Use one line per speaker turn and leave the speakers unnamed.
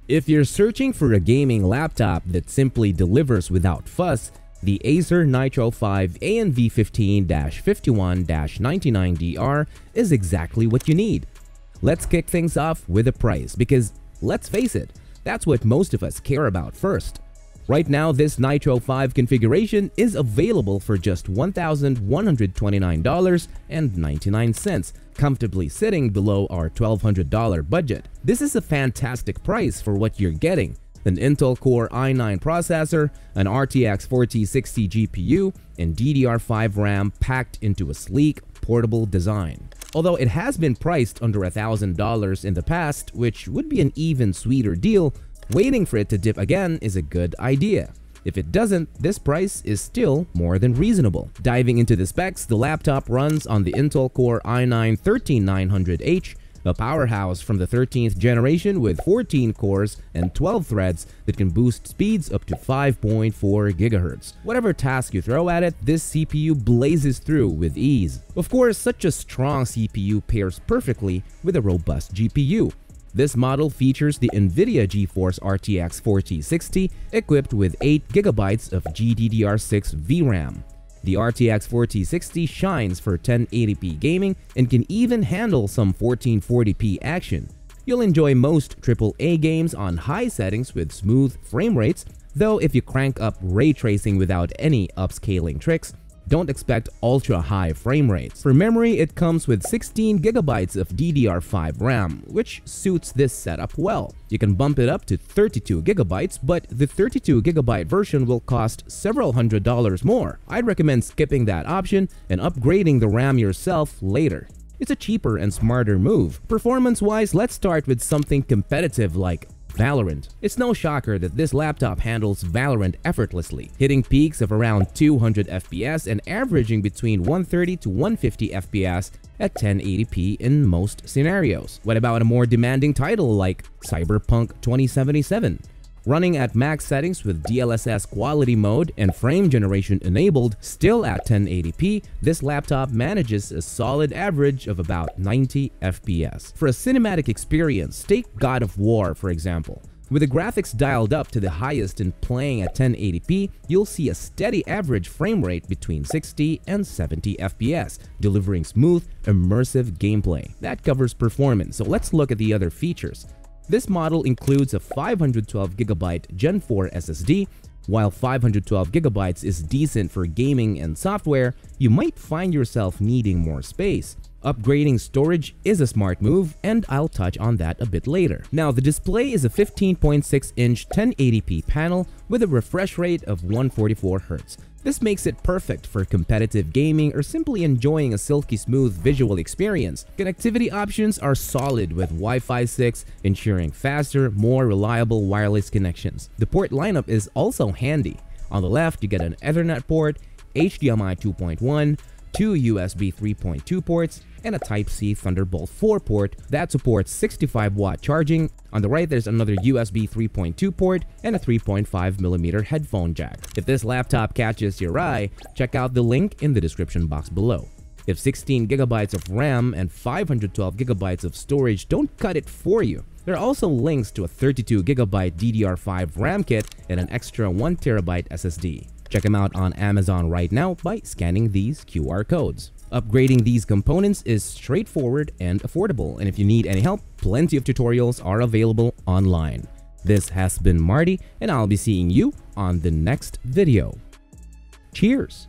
If you're searching for a gaming laptop that simply delivers without fuss, the Acer Nitro 5 ANV15-51-99DR is exactly what you need. Let's kick things off with a price because, let's face it, that's what most of us care about first. Right now, this Nitro 5 configuration is available for just $1,129.99, comfortably sitting below our $1,200 budget. This is a fantastic price for what you're getting: an Intel Core i9 processor, an RTX 4060 GPU, and DDR5 RAM packed into a sleek, portable design. Although it has been priced under $1,000 in the past, which would be an even sweeter deal, waiting for it to dip again is a good idea. If it doesn't, this price is still more than reasonable. Diving into the specs, the laptop runs on the Intel Core i9-13900H, a powerhouse from the 13th generation with 14 cores and 12 threads that can boost speeds up to 5.4 GHz. Whatever task you throw at it, this CPU blazes through with ease. Of course, such a strong CPU pairs perfectly with a robust GPU. This model features the NVIDIA GeForce RTX 4060 equipped with 8GB of GDDR6 VRAM. The RTX 4060 shines for 1080p gaming and can even handle some 1440p action. You'll enjoy most AAA games on high settings with smooth frame rates, though if you crank up ray tracing without any upscaling tricks, don't expect ultra-high frame rates. For memory, it comes with 16GB of DDR5 RAM, which suits this setup well. You can bump it up to 32GB, but the 32GB version will cost several $100s more. I'd recommend skipping that option and upgrading the RAM yourself later. It's a cheaper and smarter move. Performance-wise, let's start with something competitive like Valorant. It's no shocker that this laptop handles Valorant effortlessly, hitting peaks of around 200 FPS and averaging between 130 to 150 FPS at 1080p in most scenarios. What about a more demanding title like Cyberpunk 2077? Running at max settings with DLSS quality mode and frame generation enabled, still at 1080p, this laptop manages a solid average of about 90 FPS. For a cinematic experience, take God of War for example. With the graphics dialed up to the highest and playing at 1080p, you'll see a steady average frame rate between 60 and 70 FPS, delivering smooth, immersive gameplay. That covers performance, so let's look at the other features. This model includes a 512GB Gen 4 SSD. While 512GB is decent for gaming and software, you might find yourself needing more space. Upgrading storage is a smart move, and I'll touch on that a bit later. Now, the display is a 15.6-inch 1080p panel with a refresh rate of 144Hz. This makes it perfect for competitive gaming or simply enjoying a silky smooth visual experience. Connectivity options are solid with Wi-Fi 6, ensuring faster, more reliable wireless connections. The port lineup is also handy. On the left, you get an Ethernet port, HDMI 2.1, two USB 3.2 ports, and a Type-C Thunderbolt 4 port that supports 65-watt charging. On the right, there's another USB 3.2 port and a 3.5mm headphone jack. If this laptop catches your eye, check out the link in the description box below. If 16GB of RAM and 512GB of storage don't cut it for you, there are also links to a 32GB DDR5 RAM kit and an extra 1TB SSD. Check them out on Amazon right now by scanning these QR codes. Upgrading these components is straightforward and affordable, and if you need any help, plenty of tutorials are available online. This has been Marty, and I'll be seeing you on the next video. Cheers!